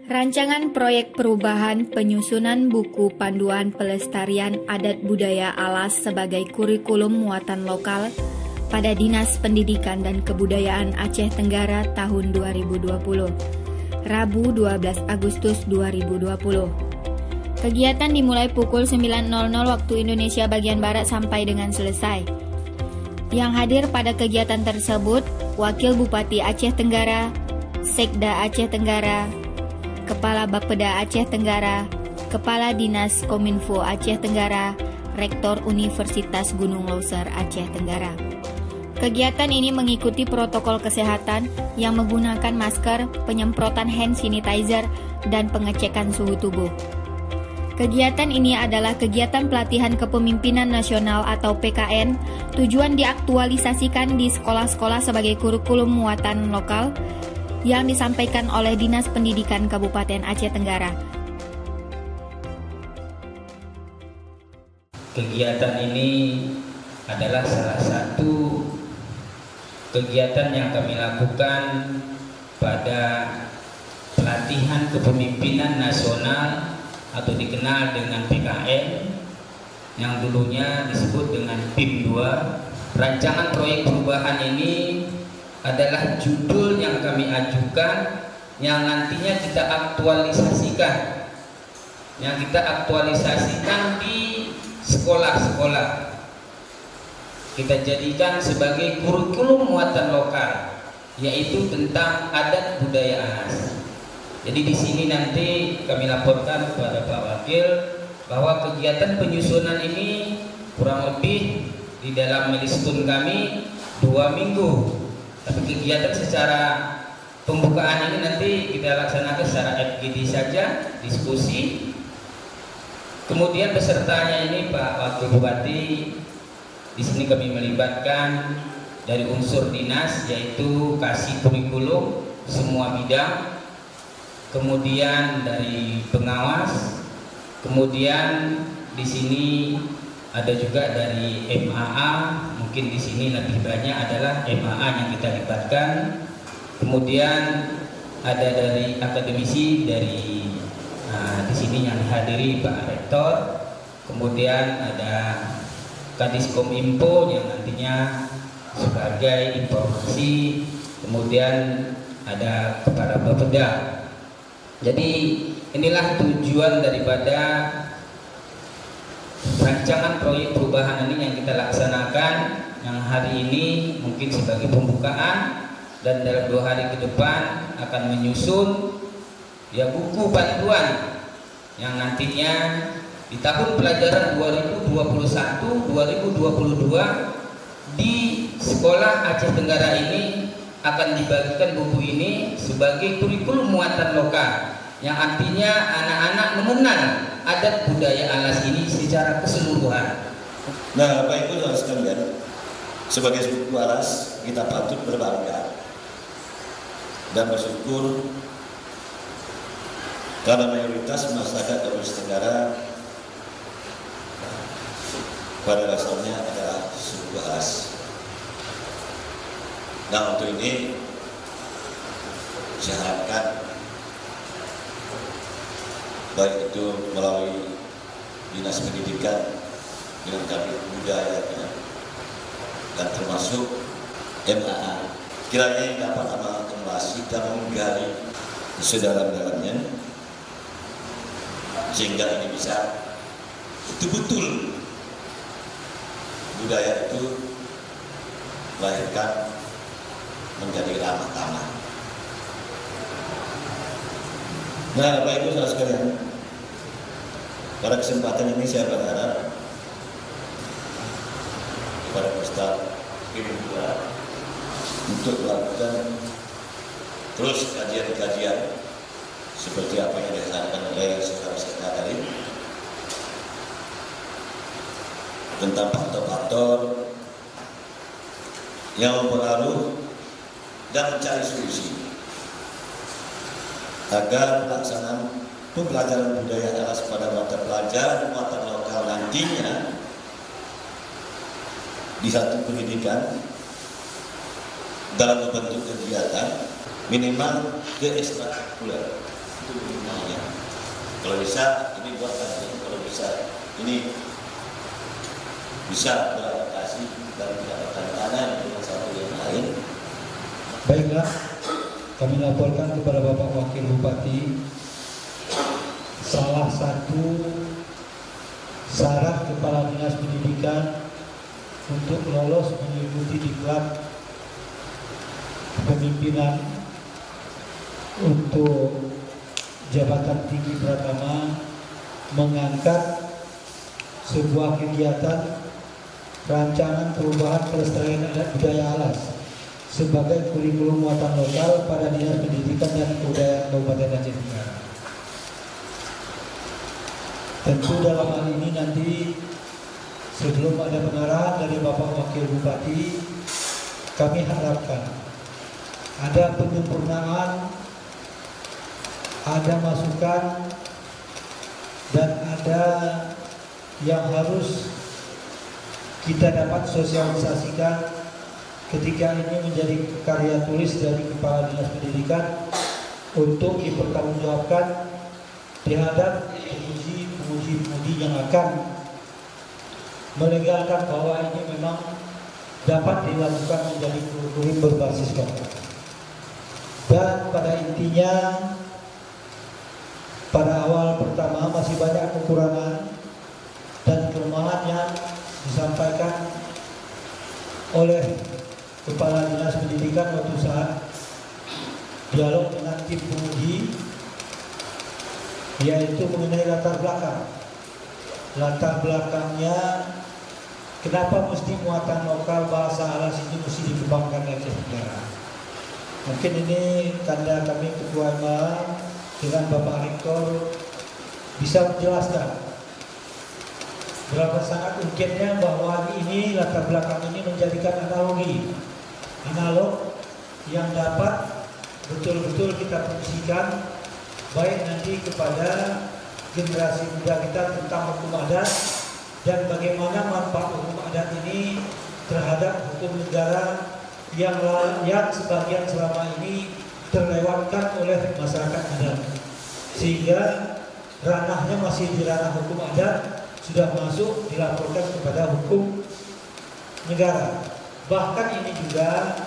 Rancangan proyek perubahan penyusunan buku panduan pelestarian adat budaya Alas sebagai kurikulum muatan lokal pada Dinas Pendidikan dan Kebudayaan Aceh Tenggara tahun 2020, Rabu 12 Agustus 2020. Kegiatan dimulai pukul 9.00 waktu Indonesia bagian Barat sampai dengan selesai. Yang hadir pada kegiatan tersebut, Wakil Bupati Aceh Tenggara, Sekda Aceh Tenggara, Kepala Bapeda Aceh Tenggara, Kepala Dinas Kominfo Aceh Tenggara, Rektor Universitas Gunung Leuser Aceh Tenggara. Kegiatan ini mengikuti protokol kesehatan yang menggunakan masker, penyemprotan hand sanitizer, dan pengecekan suhu tubuh. Kegiatan ini adalah kegiatan pelatihan kepemimpinan nasional atau PKN, tujuan diaktualisasikan di sekolah-sekolah sebagai kurikulum muatan lokal yang disampaikan oleh Dinas Pendidikan Kabupaten Aceh Tenggara. Kegiatan ini adalah salah satu kegiatan yang kami lakukan pada pelatihan kepemimpinan nasional atau dikenal dengan PKN yang dulunya disebut dengan PIM 2. Rancangan proyek perubahan ini adalah judul yang kami ajukan yang nantinya kita aktualisasikan, di sekolah-sekolah. Kita jadikan sebagai kurikulum muatan lokal, yaitu tentang adat budaya Alas. Jadi di sini nanti kami laporkan kepada Pak Wakil bahwa kegiatan penyusunan ini kurang lebih di dalam milestone kami 2 minggu. Tapi kegiatan secara pembukaan ini nanti kita laksanakan secara FGD saja, diskusi. Kemudian pesertanya ini Pak Wakil Bupati, di sini kami melibatkan dari unsur dinas, yaitu kasih kurikulum semua bidang, kemudian dari pengawas, kemudian di sini ada juga dari MAA, mungkin di sini lebih banyak adalah MAA yang kita libatkan, kemudian ada dari akademisi dari di sini yang dihadiri Pak Rektor, kemudian ada Kadis Kominfo yang nantinya sebagai informasi, kemudian ada Kepala Bapeda. Jadi inilah tujuan daripada rancangan proyek perubahan ini yang kita laksanakan, yang hari ini mungkin sebagai pembukaan, dan dalam 2 hari ke depan akan menyusun ya buku panduan yang nantinya di tahun pelajaran 2021-2022 di sekolah Aceh Tenggara ini akan dibagikan buku ini sebagai kurikulum muatan lokal, yang artinya anak-anak mengenal adat budaya Alas ini secara keseluruhan. Nah, Bapak Ibu dan sekalian, sebagai suku Alas kita patut berbangga dan bersyukur karena mayoritas masyarakat Sulawesi Tenggara pada dasarnya adalah suku Alas. Nah, untuk ini saya harapkan baik itu melalui Dinas Pendidikan dengan Kabit Budayanya dan termasuk MAA, kiranya dapat mengakumulasi dan menggali sedalam-dalamnya sehingga ini bisa betul-betul budaya itu melahirkan menjadi ramah tamah. Nah, Bapak Ibu saudara sekalian, pada kesempatan ini saya berharap kepada Ustaz Kirim untuk melakukan terus kajian-kajian seperti apa yang disampaikan oleh saudara-saudara tadi tentang faktor-faktor yang mempengaruhi dan mencari solusi agar pelaksanaan pembelajaran budaya Alas pada mata pelajaran muatan lokal nantinya di satu pendidikan dalam membentuk kegiatan minimal ke ekstrakurikuler Itu minimalnya. Kalau bisa ini buatkan, kalau bisa ini bisa beradaptasi dan tidak bertentangan dengan satu yang lain. Baiklah, kami laporkan kepada Bapak Wakil Bupati, salah satu syarat Kepala Dinas Pendidikan untuk lolos mengikuti diklat kepemimpinan untuk jabatan tinggi Pratama mengangkat sebuah kegiatan rancangan perubahan pelestarian adat budaya Alas sebagai kurikulum muatan lokal pada Dinas Pendidikan dan Kebudayaan Kabupaten Aceh Tenggara. Tentu dalam hal ini nanti sebelum ada pengarahan dari Bapak Wakil Bupati, kami harapkan ada penyempurnaan, ada masukan, dan ada yang harus kita dapat sosialisasikan ketika ini menjadi karya tulis dari Kepala Dinas Pendidikan untuk dipertanggungjawabkan terhadap penguji-penguji yang akan melegalkan bahwa ini memang dapat dilakukan menjadi kurikulum berbasis lokal. Dan pada intinya pada awal pertama masih banyak kekurangan dan kelemahan yang disampaikan oleh Kepala Dinas Pendidikan waktu saat dialog dengan tim penguji, yaitu mengenai latar belakang. Latar belakangnya kenapa mesti muatan lokal bahasa Alas ini mesti dikembangkan di Aceh Tenggara. Mungkin ini tanda kami Ketua MA dengan Bapak Rektor bisa menjelaskan berapa sangat mungkinnya bahwa ini latar belakang ini menjadikan analog yang dapat betul-betul kita fungsikan baik nanti kepada generasi muda kita tentang hukum adat dan bagaimana manfaat hukum adat ini terhadap hukum negara yang sebagian selama ini terlewatkan oleh masyarakat adat, sehingga ranahnya masih di ranah hukum adat, sudah masuk dilaporkan kepada hukum negara. Bahkan ini juga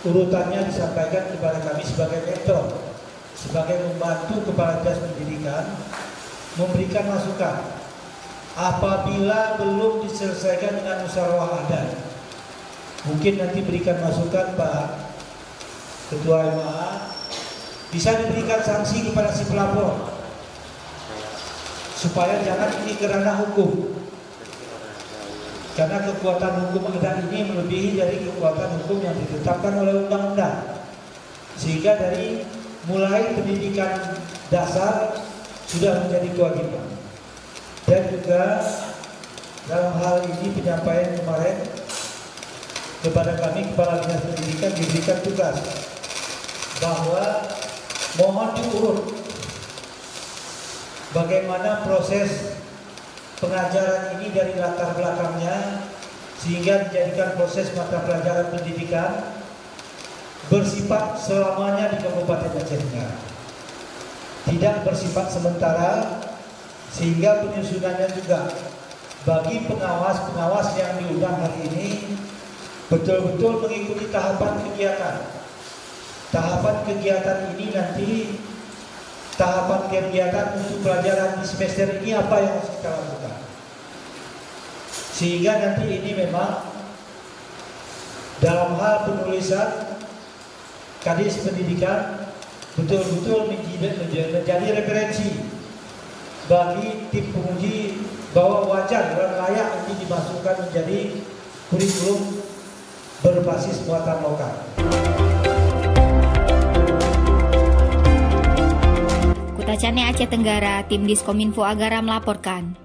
urutannya disampaikan kepada kami sebagai mentor, sebagai membantu Kepala Dinas Pendidikan memberikan masukan apabila belum diselesaikan dengan musyawarah adat. Mungkin nanti berikan masukan Pak Ketua MA, bisa diberikan sanksi kepada si pelapor supaya jangan ini ke ranah hukum, karena kekuatan hukum adat ini melebihi dari kekuatan hukum yang ditetapkan oleh undang-undang, sehingga dari mulai pendidikan dasar sudah menjadi kewajiban. Dan juga dalam hal ini penyampaian kemarin kepada kami Kepala Dinas Pendidikan diberikan tugas bahwa mohon diurut bagaimana proses pengajaran ini dari latar belakangnya sehingga dijadikan proses mata pelajaran pendidikan bersifat selamanya di Kabupaten Aceh Tenggara, tidak bersifat sementara, sehingga penyusunannya juga bagi pengawas-pengawas yang diundang hari ini betul-betul mengikuti tahapan kegiatan. Tahapan kegiatan ini nanti tahapan kegiatan untuk pelajaran di semester ini apa yang harus kita lakukan, sehingga nanti ini memang dalam hal penulisan Kadis Pendidikan betul-betul menjadi referensi bagi tim penguji bahwa wajar dan layak ini dimasukkan menjadi kurikulum berbasis muatan lokal. Kutacane Aceh Tenggara, tim Diskominfo Agara melaporkan.